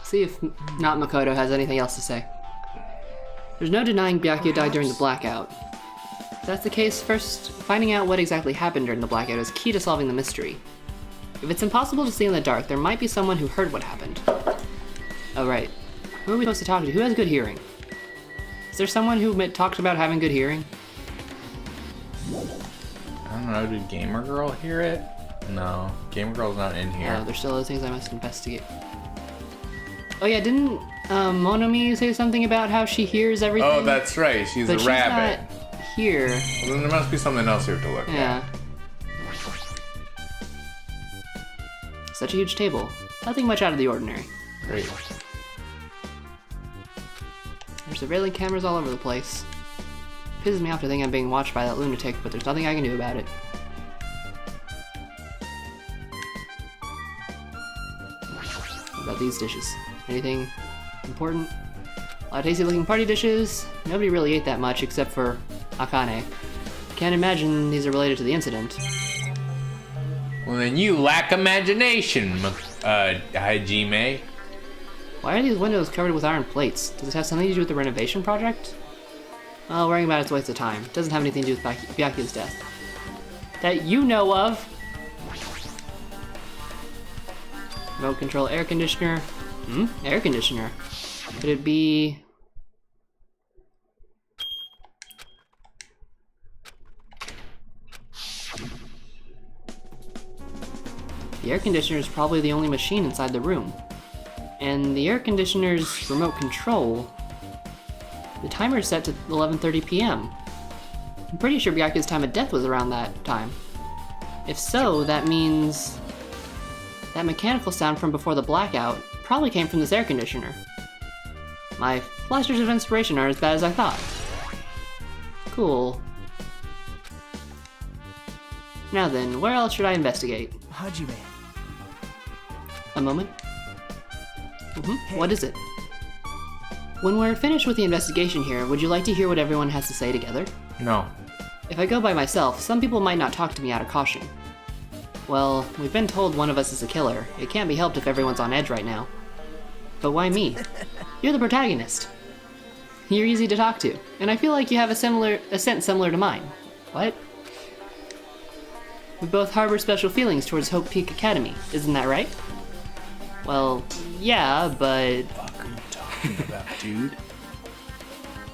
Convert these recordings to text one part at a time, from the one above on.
See if not Makoto has anything else to say. There's no denying Byakuya died during the blackout. If that's the case, first, finding out what exactly happened during the blackout is key to solving the mystery. If it's impossible to see in the dark, there might be someone who heard what happened. Oh right. Who are we supposed to talk to? Who has good hearing? Is there someone who talked about having good hearing? I don't know, did Gamer Girl hear it? No, Gamer Girl's not in here. Oh, there's still other things I must investigate. Oh yeah, didn't Monomi say something about how she hears everything? Oh, that's right, she's a rabbit. She's not here. Well, then there must be something else you have to look at. Yeah. Such a huge table. Nothing much out of the ordinary. Great. There's surveillance cameras all over the place. Pisses me off to think I'm being watched by that lunatic, but there's nothing I can do about it. What about these dishes? Anything important? A lot of tasty looking party dishes. Nobody really ate that much except for Akane. Can't imagine these are related to the incident. Well then you lack imagination, Hajime. Why are these windows covered with iron plates? Does it have something to do with the renovation project? Well, worrying about it's a waste of time. It doesn't have anything to do with Byakuya's death. That you know of! Remote control air conditioner. Air conditioner. Could it be... The air conditioner is probably the only machine inside the room. And the air conditioner's remote control... The timer is set to 11:30 p.m. I'm pretty sure Byakuya's time of death was around that time. If so, that means... that mechanical sound from before the blackout probably came from this air conditioner. My flashes of inspiration aren't as bad as I thought. Cool. Now then, where else should I investigate? Hajime. A moment. What is it? When we're finished with the investigation here, would you like to hear what everyone has to say together? No. If I go by myself, some people might not talk to me out of caution. Well, we've been told one of us is a killer. It can't be helped if everyone's on edge right now. But why me? You're the protagonist. You're easy to talk to, and I feel like you have a sense similar to mine. What? We both harbor special feelings towards Hope Peak Academy, isn't that right? Well, yeah, but... What are you talking about, dude?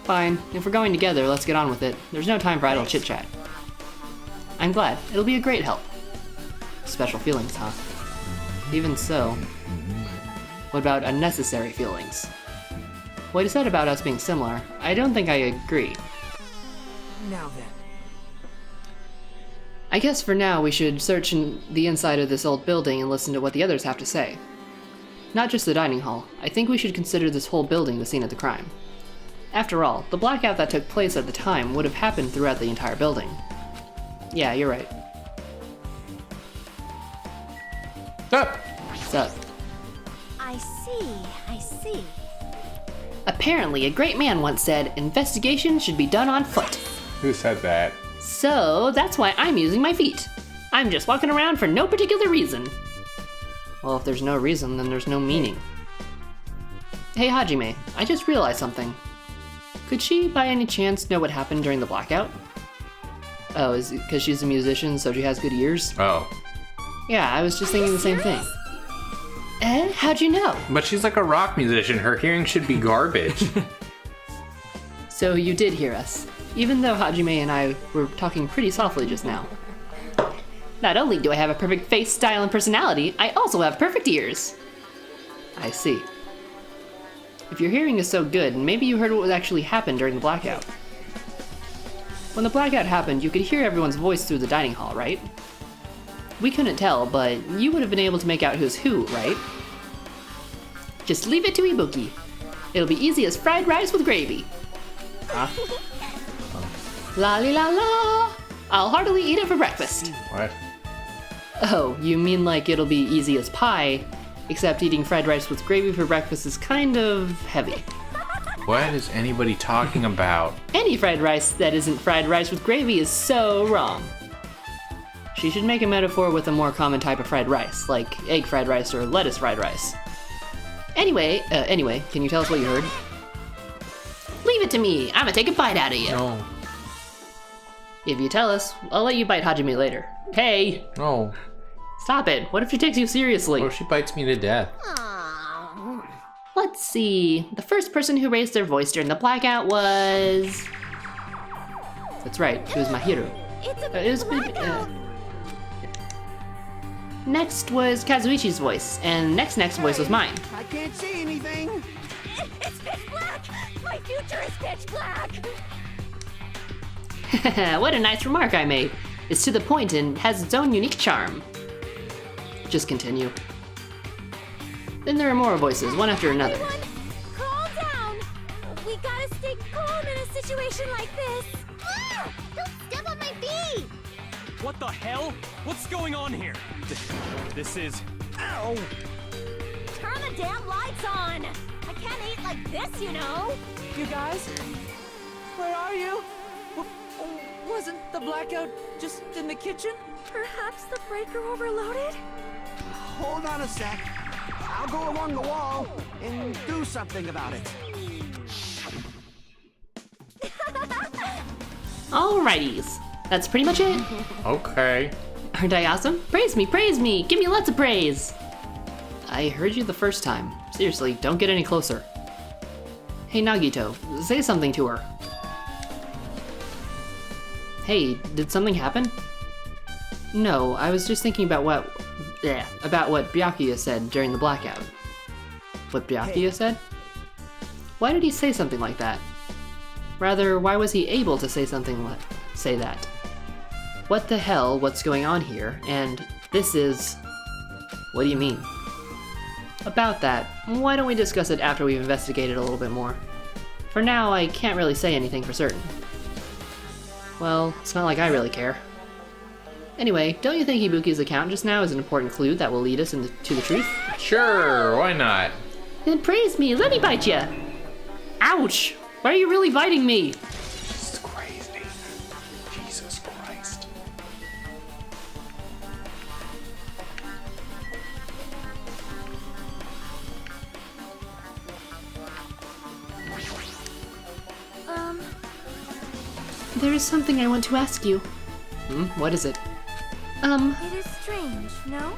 Fine, if we're going together, let's get on with it. There's no time for idle chit-chat. I'm glad. It'll be a great help. Special feelings, huh? Even so, what about unnecessary feelings? What you said about us being similar, I don't think I agree. Now then. I guess for now we should search in the inside of this old building and listen to what the others have to say. Not just the dining hall. I think we should consider this whole building the scene of the crime. After all, the blackout that took place at the time would have happened throughout the entire building. Yeah, you're right. Up! What's up? I see. Apparently, a great man once said, investigation should be done on foot. Who said that? So, that's why I'm using my feet. I'm just walking around for no particular reason. Well, if there's no reason, then there's no meaning. Hey Hajime, I just realized something. Could she, by any chance, know what happened during the blackout? Oh, is it because she's a musician, so she has good ears? Oh. Yeah, I was just thinking the same thing. How'd you know? But she's like a rock musician. Her hearing should be garbage. So you did hear us, even though Hajime and I were talking pretty softly just now. Not only do I have a perfect face, style, and personality, I also have perfect ears. I see. If your hearing is so good, maybe you heard what actually happened during the blackout. When the blackout happened, you could hear everyone's voice through the dining hall, right? We couldn't tell, but you would have been able to make out who's who, right? Just leave it to Ibuki. It'll be easy as fried rice with gravy. Huh? La li la la! I'll heartily eat it for breakfast. What? Oh, you mean like it'll be easy as pie, except eating fried rice with gravy for breakfast is kind of heavy. What is anybody talking about? Any fried rice that isn't fried rice with gravy is so wrong. She should make a metaphor with a more common type of fried rice, like egg fried rice or lettuce fried rice. Anyway, can you tell us what you heard? Leave it to me. I'm gonna take a bite out of you. No. If you tell us, I'll let you bite Hajime later. Hey, No. stop it. What if she takes you seriously? What if she bites me to death? Aw. Let's see. The first person who raised their voice during the blackout was... That's right, it was Mahiro. It's a blackout. Next was Kazuichi's voice, and next voice was mine. I can't see anything. It's pitch black. My future is pitch black. What a nice remark I made. It's to the point and has its own unique charm. Just continue. Then there are more voices, one after another. Everyone, calm down. We gotta stay calm in a situation like this. Ah! Don't step on my bee. What the hell? What's going on here? This is... Ow! Turn the damn lights on. I can't eat like this, you know. You guys? Where are you? Wasn't the blackout just in the kitchen? Perhaps the breaker overloaded? Hold on a sec. I'll go along the wall and do something about it. Alrighties. That's pretty much it. Okay. Aren't I awesome? Praise me, praise me! Give me lots of praise! I heard you the first time. Seriously, don't get any closer. Hey Nagito, say something to her. Hey, did something happen? No, I was just thinking about what Byakuya said during the blackout. What Byakuya said? Why did he say something like that? Rather, why was he able to say say that? What the hell, what's going on here? And this is... What do you mean? About that, why don't we discuss it after we've investigated a little bit more? For now, I can't really say anything for certain. Well, it's not like I really care. Anyway, don't you think Ibuki's account just now is an important clue that will lead us to the truth? Sure, why not? Then praise me, let me bite ya! Ouch! Why are you really biting me? This is crazy. Jesus Christ. There is something I want to ask you. What is it? It is strange, no?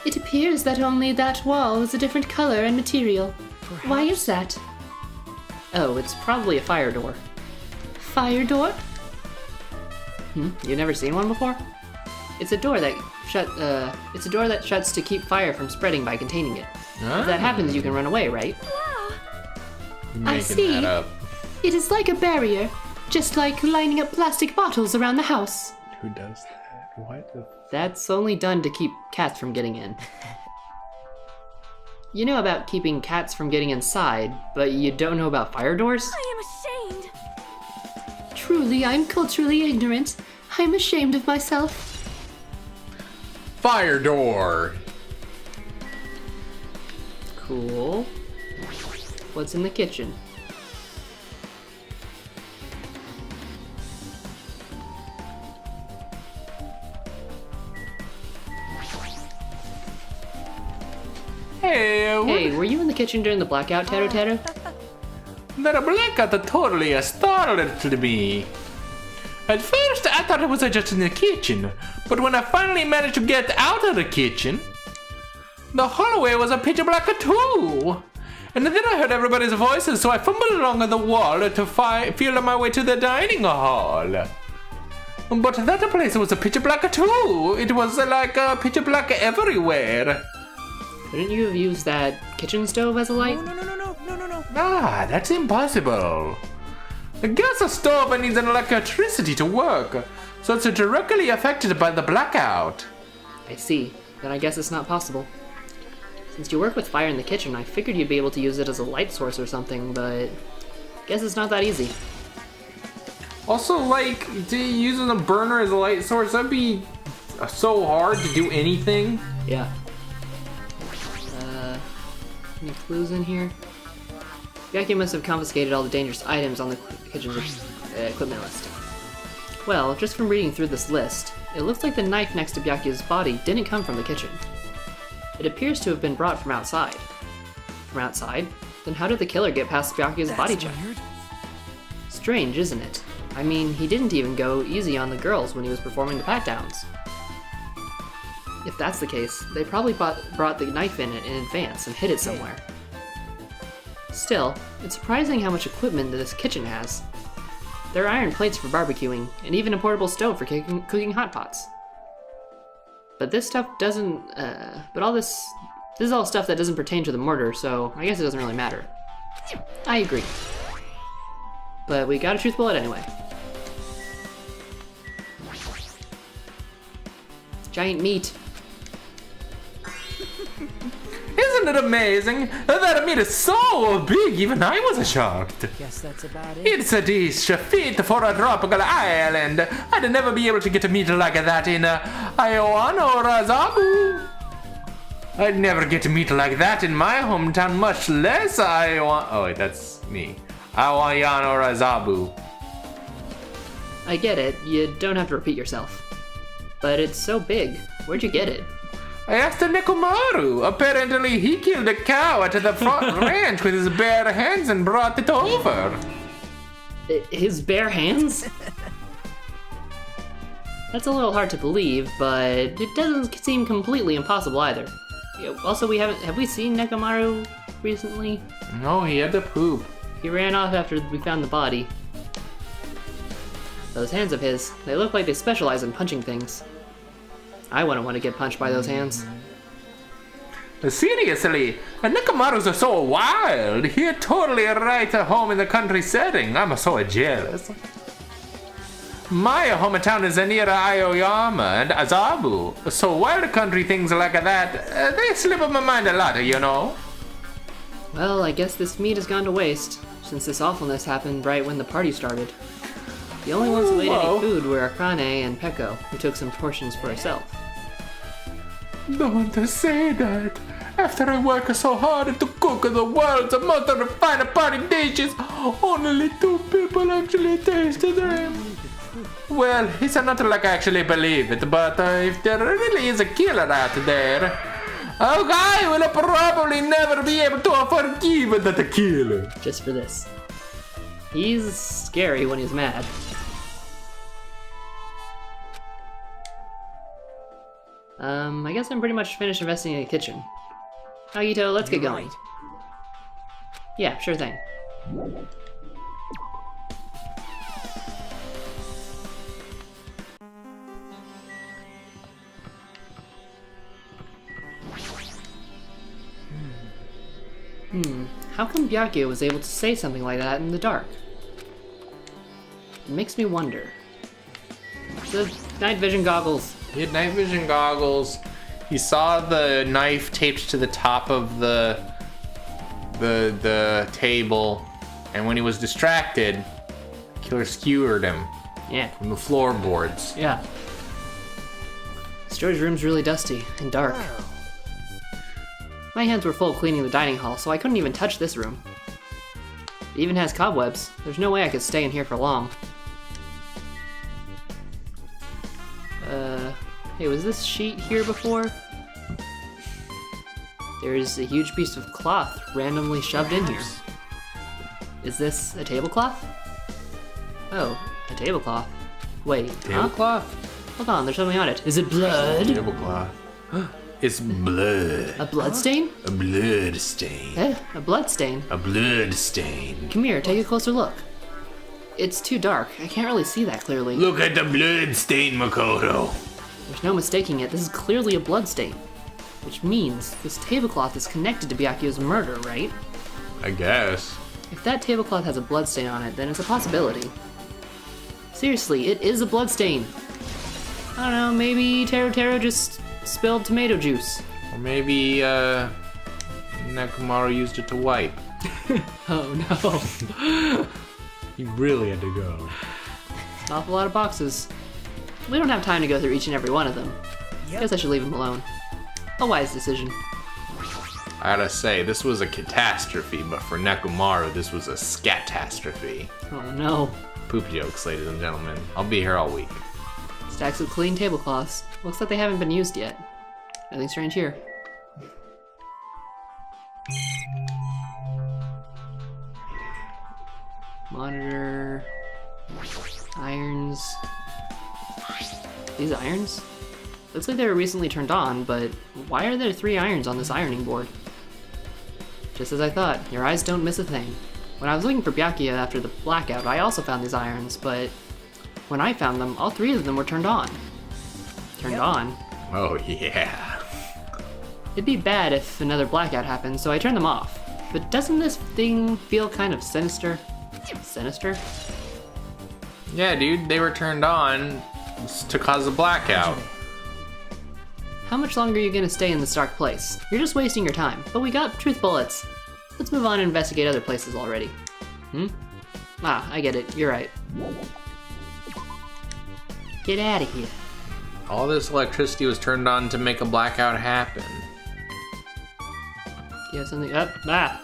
It appears that only that wall is a different color and material. Why is that? Oh, it's probably a fire door. Fire door? You've never seen one before? It's a door that shuts to keep fire from spreading by containing it. If that happens, you can run away, right? Wow. Making see. that up. It is like a barrier, just like lining up plastic bottles around the house. Who does that? What the... That's only done to keep cats from getting in. You know about keeping cats from getting inside, but you don't know about fire doors? I am ashamed. Truly, I'm culturally ignorant. I'm ashamed of myself. Fire door! Cool. What's in the kitchen? Hey, were you in the kitchen during the blackout, Teru Teru? That blackout totally startled me. At first, I thought it was just in the kitchen, but when I finally managed to get out of the kitchen, the hallway was a pitch black too. And then I heard everybody's voices, so I fumbled along the wall to feel my way to the dining hall. But that place was a pitch black too. It was like pitch black everywhere. Couldn't you have used that kitchen stove as a light? No. Ah, that's impossible. The gas stove needs an electricity to work, so it's directly affected by the blackout. I see. Then I guess it's not possible. Since you work with fire in the kitchen, I figured you'd be able to use it as a light source or something, but guess it's not that easy. Also, like, using a burner as a light source, that'd be so hard to do anything. Yeah. Any clues in here? Byakuya must have confiscated all the dangerous items on the kitchen's equipment list. Well, just from reading through this list, it looks like the knife next to Byakuya's body didn't come from the kitchen. It appears to have been brought from outside. from outside. Then how did the killer get past Byakuya's body check? Weird. Strange, isn't it? I mean, he didn't even go easy on the girls when he was performing the pat-downs. If that's the case, they probably brought the knife in advance and hid it somewhere. Still, it's surprising how much equipment this kitchen has. There are iron plates for barbecuing, and even a portable stove for cooking hot pots. But this stuff doesn't, this is all stuff that doesn't pertain to the murder, so I guess it doesn't really matter. I agree. But we got a truth bullet anyway. Giant meat. Isn't it amazing? That meat is so big, even I was shocked. Guess that's about it. It's a dish fit for a tropical island. I'd never be able to get a meat like that in Iowa or Azabu. I'd never get meat like that in my hometown, much less Iowa. Oh wait, that's me. Awayan or Azabu. I get it, you don't have to repeat yourself. But it's so big. Where'd you get it? I asked Nekomaru. Apparently he killed a cow at the front ranch with his bare hands and brought it over. His bare hands? That's a little hard to believe, but it doesn't seem completely impossible either. Yeah, also, have we seen Nekomaru recently? No, he had to poop. He ran off after we found the body. Those hands of his, they look like they specialize in punching things. I wouldn't want to get punched by those hands. Seriously, Nekomaru's are so wild. He'd totally right at home in the country setting. I'm so jealous. My hometown is near Aoyama and Azabu, so wild country things like that, they slip up my mind a lot, you know? Well, I guess this meat has gone to waste, since this awfulness happened right when the party started. The only ones who ate any food were Akane and Peko, who took some portions for herself. Don't say that. After I work so hard to cook the world's most refined party dishes, only 2 people actually tasted them. Well, it's not like I actually believe it, but if there really is a killer out there, I will probably never be able to forgive that killer. Just for this. He's scary when he's mad. I guess I'm pretty much finished investing in the kitchen. Agito, let's get going. Right. Yeah, sure thing. How come Byakuya was able to say something like that in the dark? It makes me wonder. The night vision goggles. He had night vision goggles. He saw the knife taped to the top of the table, and when he was distracted, killer skewered him Yeah. from the floorboards. Yeah. Storage room's really dusty and dark. My hands were full cleaning the dining hall, so I couldn't even touch this room. It even has cobwebs. There's no way I could stay in here for long. Hey, was this sheet here before? There's a huge piece of cloth randomly shoved in here. Is this a tablecloth? Oh, a tablecloth. Wait, Tablecloth? Hold on, there's something on it. Is it blood? Tablecloth. It's blood. A blood stain? A blood stain. Eh, a blood stain. A blood stain. Come here, take a closer look. It's too dark. I can't really see that clearly. Look at the blood stain, Makoto. There's no mistaking it. This is clearly a blood stain. Which means this tablecloth is connected to Byakuya's murder, right? I guess. If that tablecloth has a blood stain on it, then it's a possibility. Seriously, it is a blood stain. I don't know, maybe Taro just spilled tomato juice. Or maybe, Nekomaru used it to wipe. Oh no. He really had to go. An awful lot of boxes. We don't have time to go through each and every one of them. Guess I should leave him alone. A wise decision. I gotta say, this was a catastrophe, but for Nekomaru, this was a scatastrophe. Oh no. Poop jokes, ladies and gentlemen. I'll be here all week. Stacks of clean tablecloths. Looks like they haven't been used yet. Nothing strange here. Monitor. Irons. These irons? Looks like they were recently turned on, but why are there 3 irons on this ironing board? Just as I thought, your eyes don't miss a thing. When I was looking for Byakuya after the blackout, I also found these irons, but when I found them, all 3 of them were turned on. Turned on? Oh, yeah. It'd be bad if another blackout happened, so I turned them off. But doesn't this thing feel kind of sinister? Sinister? Yeah, dude, they were turned on to cause a blackout. How much longer are you gonna stay in this dark place? You're just wasting your time, but we got truth bullets. Let's move on and investigate other places already. Ah, I get it, you're right. Get out of here. All this electricity was turned on to make a blackout happen. You have something up? Ah!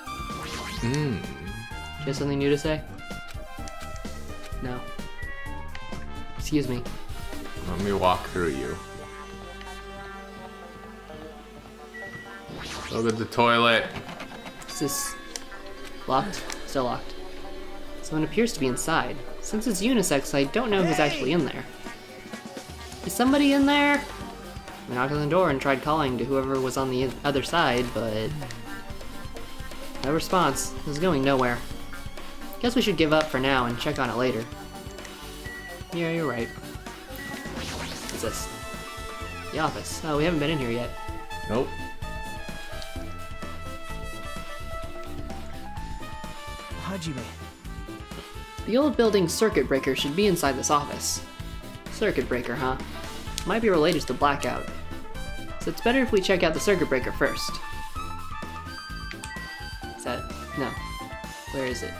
Do you have something new to say? No. Excuse me. Let me walk through you. Look at the toilet. Is this locked? Still locked. Someone appears to be inside. Since it's unisex, I don't know who's actually in there. Is somebody in there? I knocked on the door and tried calling to whoever was on the other side, but no response. It was going nowhere. Guess we should give up for now and check on it later. Yeah, you're right. What's this? The office. Oh, we haven't been in here yet. Nope. Hajime. The old building's circuit breaker should be inside this office. Circuit breaker, huh? Might be related to the blackout. So it's better if we check out the circuit breaker first. Is that... no. Where is it?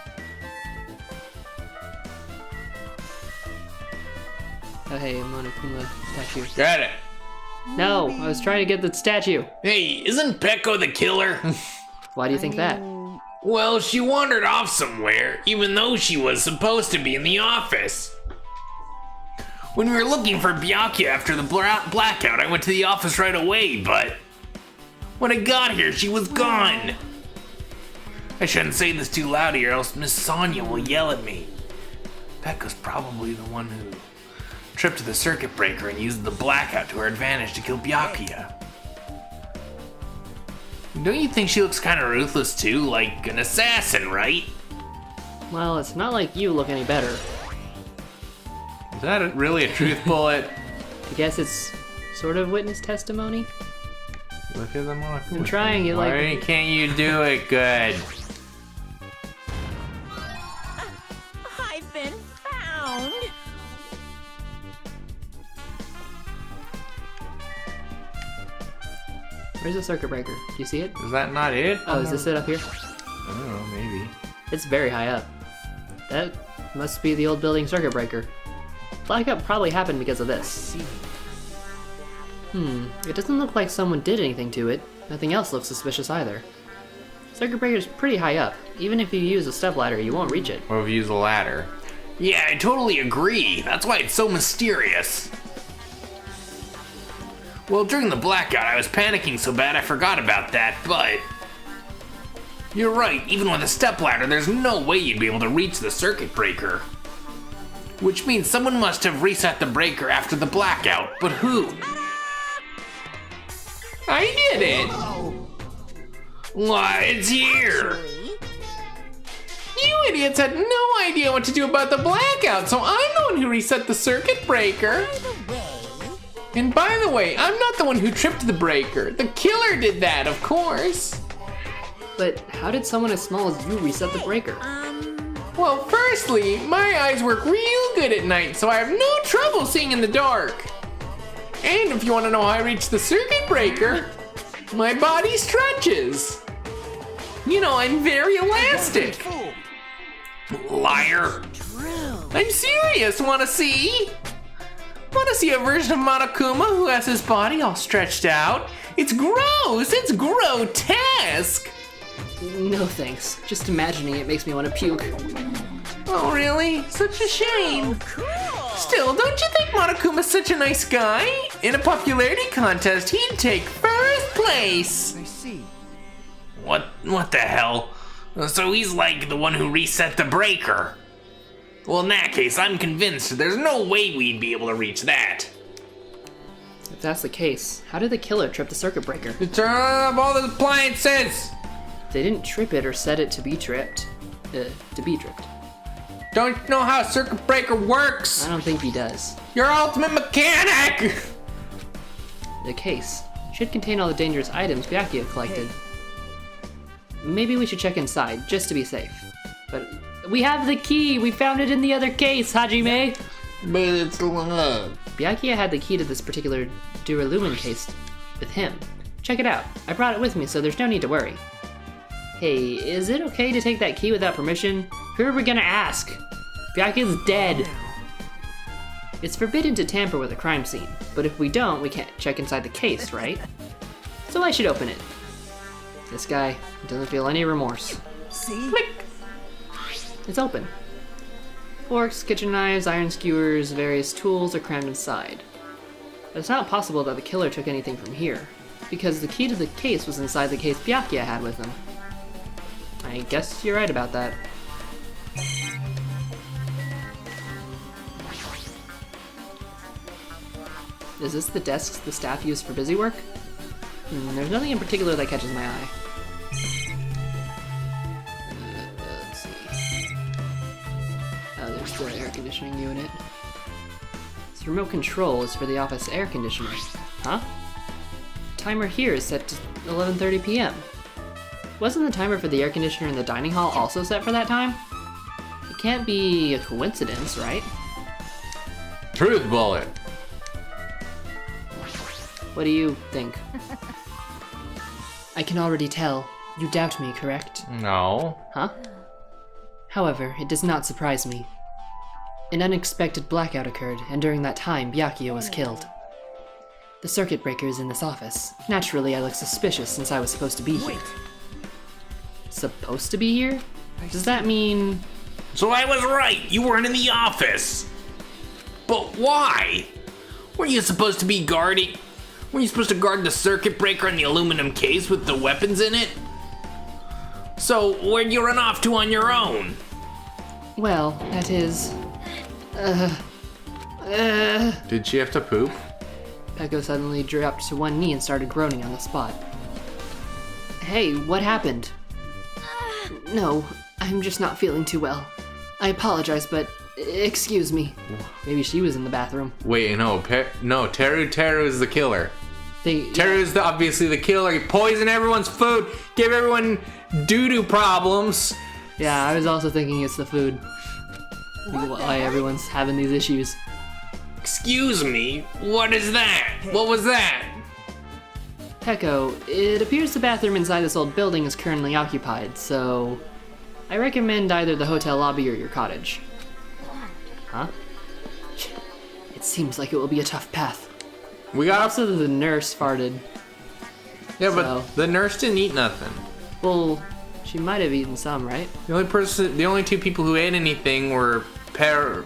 Oh hey, Monokuma statue. Got it. No, I was trying to get the statue. Hey, isn't Peko the killer? Why do you think that? Well, she wandered off somewhere, even though she was supposed to be in the office. When we were looking for Byakuya after the blackout, I went to the office right away, but when I got here, she was gone. I shouldn't say this too loud or else Miss Sonia will yell at me. Pekka's probably the one who tripped the circuit breaker and used the blackout to her advantage to kill Byakuya. Don't you think she looks kind of ruthless too, like an assassin, right? Well, it's not like you look any better. Is that really a truth bullet? I guess it's sort of witness testimony. Look at the Monokuma. I'm trying it like... Why can't you do it good? I've been found. Where's the circuit breaker? Do you see it? Is that not it? Oh, is this it up here? I don't know, maybe. It's very high up. That must be the old building circuit breaker. Blackout probably happened because of this. It doesn't look like someone did anything to it. Nothing else looks suspicious either. Circuit breaker's pretty high up. Even if you use a stepladder, you won't reach it. Or if you use a ladder. Yeah, I totally agree. That's why it's so mysterious. Well, during the blackout, I was panicking so bad I forgot about that, but you're right, even with a stepladder, there's no way you'd be able to reach the circuit breaker. Which means someone must have reset the breaker after the blackout, but who? I did it! Why, it's here! You idiots had no idea what to do about the blackout, so I'm the one who reset the circuit breaker. And by the way, I'm not the one who tripped the breaker. The killer did that, of course. But how did someone as small as you reset the breaker? Well, firstly, my eyes work real good at night, so I have no trouble seeing in the dark. And if you want to know how I reach the circuit breaker, my body stretches. You know, I'm very elastic. Liar. I'm serious, wanna see? Wanna see a version of Monokuma who has his body all stretched out? It's gross, it's grotesque. No thanks. Just imagining it makes me want to puke. Oh really? Such a shame. Still, don't you think Monokuma's such a nice guy? In a popularity contest, he'd take first place. I see. What the hell? So he's like the one who reset the breaker. Well, in that case, I'm convinced there's no way we'd be able to reach that. If that's the case, how did the killer trip the circuit breaker? Turn off all the appliances! They didn't trip it or set it to be tripped. Don't you know how a circuit breaker works? I don't think he does. Your ultimate mechanic! The case should contain all the dangerous items Byakuya collected. Maybe we should check inside, just to be safe. But we have the key! We found it in the other case, Hajime! But it's locked. Byakuya had the key to this particular Duralumin case with him. Check it out. I brought it with me, so there's no need to worry. Hey, is it okay to take that key without permission? Who are we gonna ask? Byakuya's dead. It's forbidden to tamper with a crime scene, but if we don't, we can't check inside the case, right? So I should open it. This guy doesn't feel any remorse. See? It's open. Forks, kitchen knives, iron skewers, various tools are crammed inside. But it's not possible that the killer took anything from here, because the key to the case was inside the case Byakuya had with him. I guess you're right about that. Is this the desks the staff use for busy work? There's nothing in particular that catches my eye. Let's see. Oh, there's the air conditioning unit. This remote control is for the office air conditioner. Huh? Timer here is set to 11:30 p.m. Wasn't the timer for the air conditioner in the dining hall also set for that time? It can't be a coincidence, right? Truth bullet. What do you think? I can already tell. You doubt me, correct? No. Huh? However, it does not surprise me. An unexpected blackout occurred, and during that time, Byakuya was killed. The circuit breaker is in this office. Naturally, I look suspicious since I was supposed to be here. Supposed to be here? Does that mean... So I was right, you weren't in the office. But why? Weren't you supposed to be guarding? Weren't you supposed to guard the circuit breaker and the aluminum case with the weapons in it? So where'd you run off to on your own? Well, that is... Did she have to poop? Peko suddenly dropped to one knee and started groaning on the spot. Hey, what happened? No, I'm just not feeling too well. I apologize, but excuse me. Maybe she was in the bathroom. Wait, no, Teru is the killer. Teru is obviously the killer. He poisoned everyone's food, gave everyone doo-doo problems. Yeah, I was also thinking it's the food. Why everyone's having these issues. Excuse me, what is that? What was that? Peko, it appears the bathroom inside this old building is currently occupied, so I recommend either the hotel lobby or your cottage. Huh? It seems like it will be a tough path. We got Also, the nurse farted. Yeah, but so- the nurse didn't eat nothing. Well, she might have eaten some, right? The only two people who ate anything were Peko,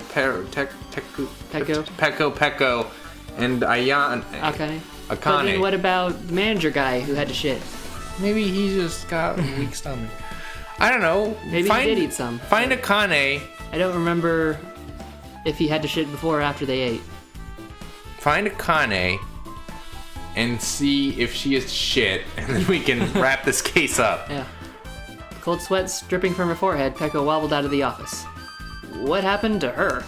and Ayan. Okay. But then Akane. what about the manager guy who had to shit? Maybe he just got a weak stomach. I don't know. Maybe he did eat some. Find Akane. I don't remember if he had to shit before or after they ate. Find Akane and see if she is shit, and then we can wrap this case up. Yeah. Cold sweats dripping from her forehead, Peko wobbled out of the office. What happened to her?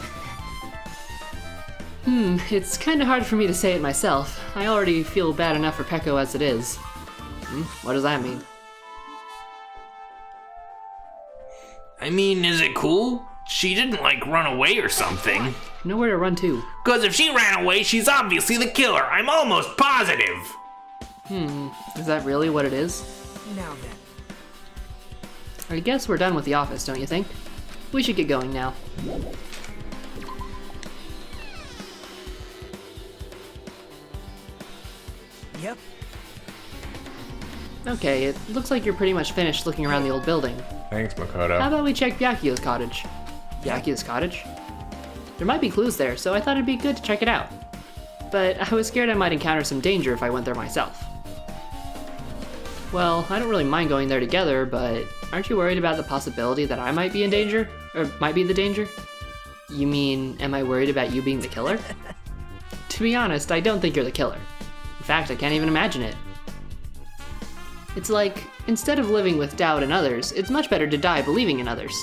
It's kind of hard for me to say it myself. I already feel bad enough for Peko as it is. What does that mean? I mean, is it cool? She didn't, run away or something. Nowhere to run to. Because if she ran away, she's obviously the killer. I'm almost positive. Is that really what it is? Now then. I guess we're done with the office, don't you think? We should get going now. Yep. Okay, it looks like you're pretty much finished looking around the old building. Thanks, How Makoto. about we check Byakuya's cottage? Byakuya's cottage? There might be clues there, so I thought it'd be good to check it out. But I was scared I might encounter some danger if I went there myself. Well, I don't really mind going there together, but aren't you worried about the possibility that I might be in danger? Or might be the danger? You mean, am I worried about you being the killer? To be honest, I don't think you're the killer. In fact, I can't even imagine it. It's like, instead of living with doubt in others, it's much better to die believing in others.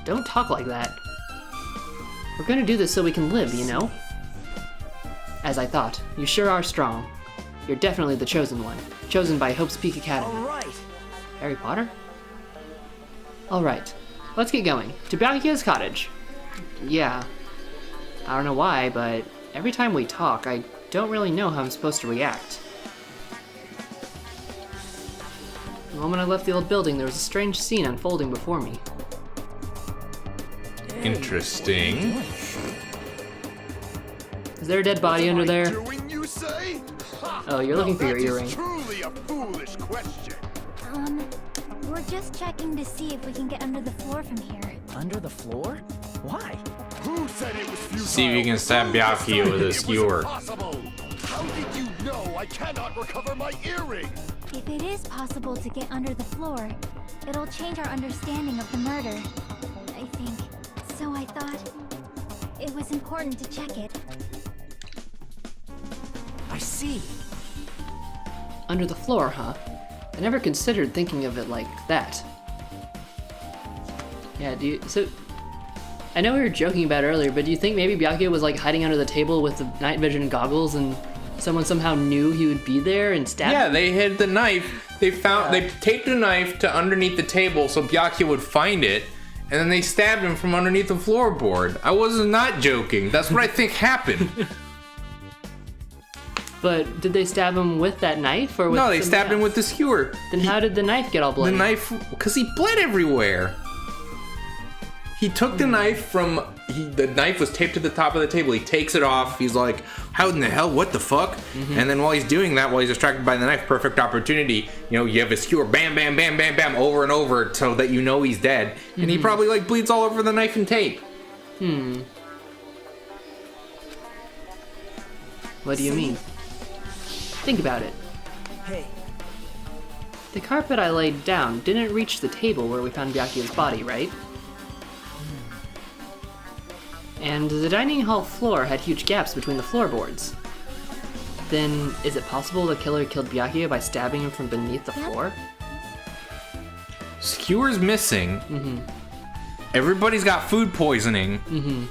Don't talk like that. We're gonna do this so we can live, you know? As I thought, you sure are strong. You're definitely the chosen one. Chosen by Hope's Peak Academy. Alright. Harry Potter? Alright, let's get going. To Byakuya's cottage. Yeah. I don't know why, but every time we talk, I don't really know how I'm supposed to react. The moment I left the old building, there was a strange scene unfolding before me. Interesting. Is there a dead body under there? Doing, you say? Oh, you're looking for your That is earring. truly a foolish question. We're just checking to see if we can get under the floor from here. Under the floor? Why? Who said it was futile? See if you can stab Who Byakuya with a decided it was skewer. impossible? How did you know I cannot recover my earring? If it is possible to get under the floor, it'll change our understanding of the murder, I think. So I thought it was important to check it. I see. Under the floor, huh? I never considered thinking of it like that. Yeah, so... I know we were joking about it earlier, but do you think maybe Byakuya was like hiding under the table with the night vision goggles and someone somehow knew he would be there and stabbed Yeah, him? they hid the knife. They taped the knife to underneath the table so Byakuya would find it, and then they stabbed him from underneath the floorboard. I was not joking. That's what I think happened. But did they stab him with that knife or with No, they something stabbed him else? with the skewer. Then how did the knife get all bloody? The knife, because he bled everywhere. He took the knife from, the knife was taped to the top of the table. He takes it off. He's like, how in the hell, what the fuck? And then while he's doing that, while he's distracted by the knife, perfect opportunity, you know, you have a skewer, bam, bam, bam, bam, bam, over and over so that you know he's dead. And he probably like bleeds all over the knife and tape. What do you mean? Think about it. Hey, The carpet I laid down didn't reach the table where we found Byakuya's body, right? And the dining hall floor had huge gaps between the floorboards. Then, is it possible the killer killed Byakuya by stabbing him from beneath the floor? Skewer's missing. Everybody's got food poisoning.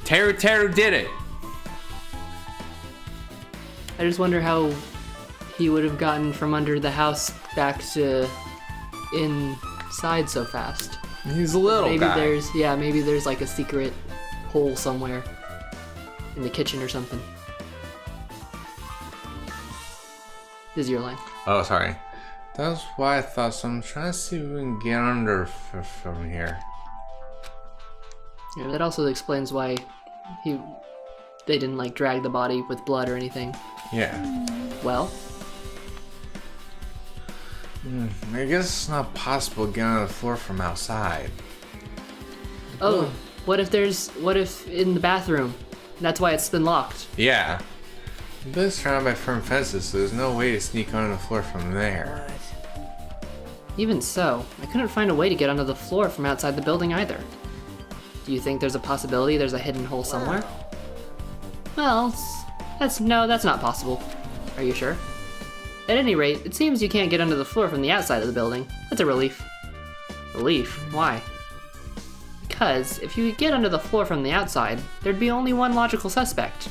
Teru did it. I just wonder how he would have gotten from under the house back to inside so fast. He's a little Maybe guy. maybe there's like a secret hole somewhere in the kitchen or something. This is your line. Oh, sorry. That's why I thought so. I'm trying to see if we can get under from here. Yeah, that also explains why they didn't like drag the body with blood or anything. Yeah. Well, I guess it's not possible to get on the floor from outside. oh, what if in the bathroom? That's why it's been locked. Yeah. But it's surrounded by firm fences, so there's no way to sneak onto the floor from there. but Even so, I couldn't find a way to get onto the floor from outside the building either. Do you think there's a possibility there's a hidden hole somewhere? Well, that's not possible. Are you sure? At any rate, it seems you can't get onto the floor from the outside of the building. That's a relief. Relief? Why? Because if you could get onto the floor from the outside, there'd be only one logical suspect.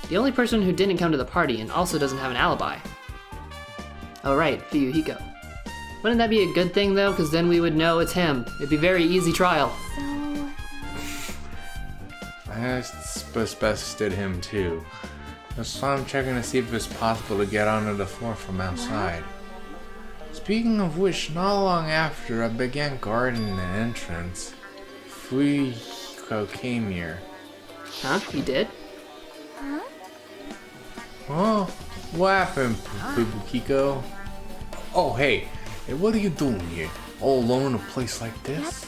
The only person who didn't come to the party and also doesn't have an alibi. Oh right, Fuyuhiko. Wouldn't that be a good thing though? Because then we would know it's him. It'd be a very easy trial. So, I suspected him too. That's why I'm checking to see if it's possible to get onto the floor from outside. Speaking of which, not long after I began guarding the entrance, Fuyuhiko came here. Huh? You did? Oh, what happened, Fuyuhiko? Oh, hey, what are you doing here? All alone in a place like this?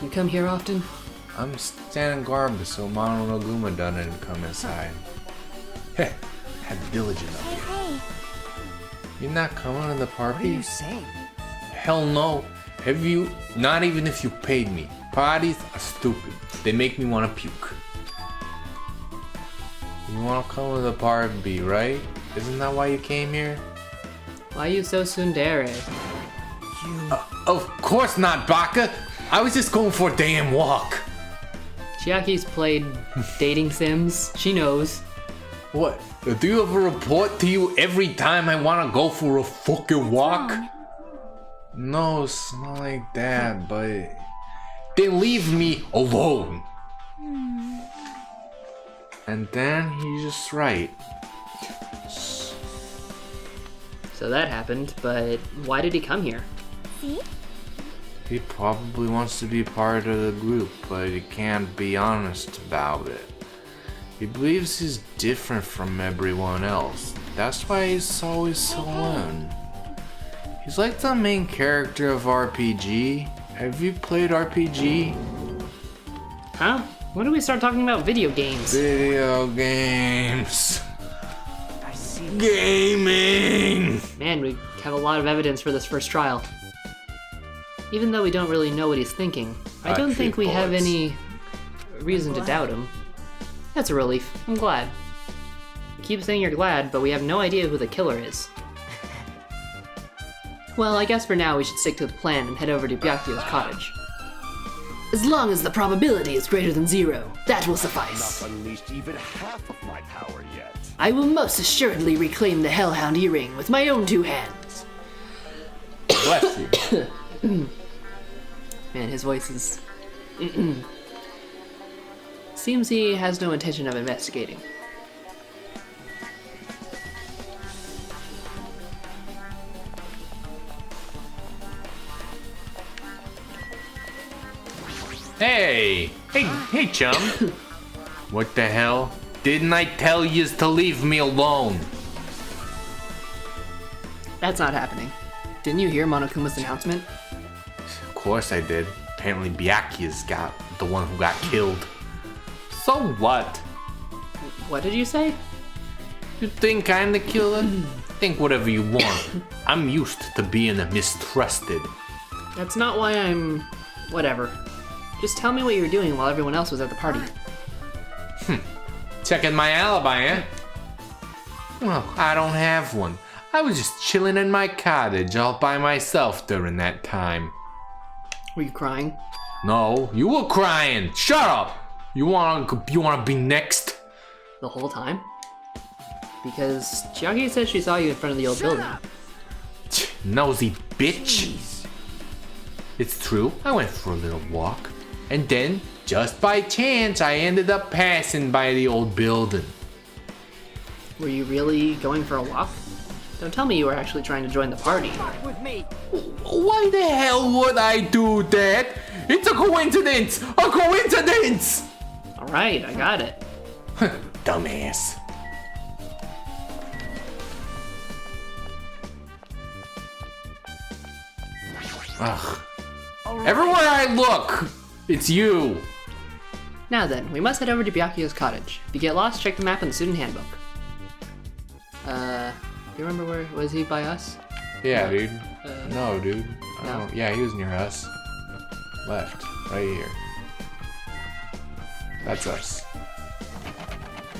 You come here often? I'm standing guard so Mononoguma doesn't come inside. Heh, how diligent of you. hey, You're not coming to the what are you party? saying? Hell no. Have you? Not even if you paid me. Parties are stupid. They make me want to puke. You want to come to the party, right? Isn't that why you came here? Why you so tsundere? Of course not, Baka. I was just going for a damn walk. Chiaki's played dating sims. She knows. What? Do you have a report to you every time I want to go for a fucking walk? wrong? No, it's not like that, but... Then leave me alone. And then he's just right. So that happened, but why did he come here? See? He probably wants to be part of the group, but he can't be honest about it. He believes he's different from everyone else. That's why he's always so alone. He's like the main character of RPG. Have you played RPG? Huh? When did we start talking about video games? Video games. I see. Gaming! Man, we have a lot of evidence for this first trial. Even though we don't really know what he's thinking, I don't think we have bullets. any reason to doubt him. That's a relief. I'm glad. You keep saying you're glad, but we have no idea who the killer is. Well, I guess for now we should stick to the plan and head over to Byakuyo's cottage. As long as the probability is greater than 0, that will suffice. Not unleashed even half of my power yet. I will most assuredly reclaim the Hellhound earring with my own 2 hands. Bless you. Man, his voice is... Seems he has no intention of investigating. Hey, chum. What the hell? Didn't I tell yous to leave me alone? That's not happening. Didn't you hear Monokuma's announcement? Of course I did. Apparently Byakuya's got the one who got killed. So what? What did you say? You think I'm the killer? Think whatever you want. I'm used to being mistrusted. That's not why I'm... whatever. Just tell me what you were doing while everyone else was at the party. Checking my alibi, eh? Well, I don't have one. I was just chilling in my cottage all by myself during that time. Were you crying? No, you were crying. Shut up. You wanna be next? The whole time? Because Chiaki said she saw you in front of the old building. Nosy bitch. It's true, I went for a little walk. And then, just by chance, I ended up passing by the old building. Were you really going for a walk? Don't tell me you were actually trying to join the party. With me. Why the hell would I do that? It's a coincidence! A coincidence! Alright, I got it. Dumbass. Ugh. Everywhere I look, it's you. Now then, we must head over to Byakuyo's cottage. If you get lost, check the map in the student handbook. Do you remember where, was he by us? Yeah, dude. No, dude. No. Yeah, he was near us. Left. Right here. That's us.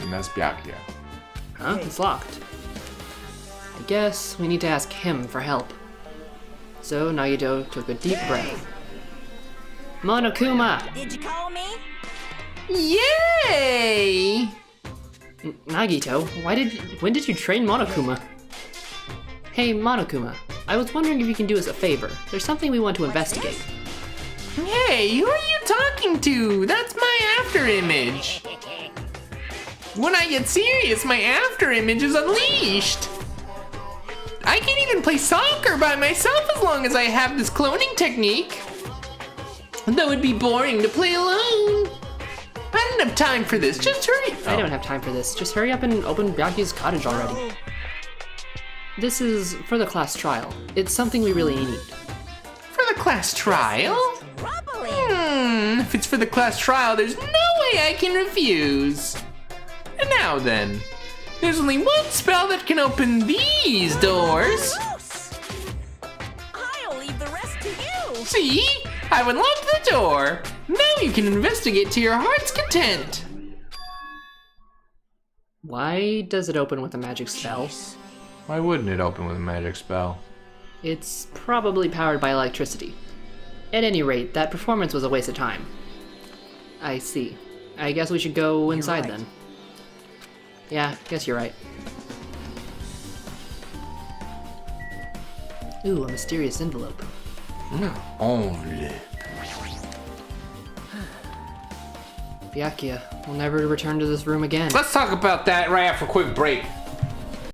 And that's Byakuya. Huh? It's locked. I guess we need to ask him for help. So Nagito took a deep breath. Monokuma! Did you call me? Yay! Nagito, when did you train Monokuma? Hey, Monokuma, I was wondering if you can do us a favor. There's something we want to investigate. Hey, who are you talking to? That's my after image. When I get serious, my after image is unleashed. I can even play soccer by myself as long as I have this cloning technique. That would be boring to play alone. I don't have time for this. Just hurry. I don't have time for this. Just hurry up and open Byakuya's cottage already. This is for the class trial. It's something we really need. For the class trial? If it's for the class trial, there's no way I can refuse. And now then, there's only one spell that can open these doors. I'll leave the rest to you. See? I've unlocked the door. Now you can investigate to your heart's content. Why does it open with a magic spell? Why wouldn't it open with a magic spell? It's probably powered by electricity. At any rate, that performance was a waste of time. I see. I guess we should go inside then. Yeah, guess you're right. Ooh, a mysterious envelope. Only. Byakuya will never return to this room again. Let's talk about that right after a quick break.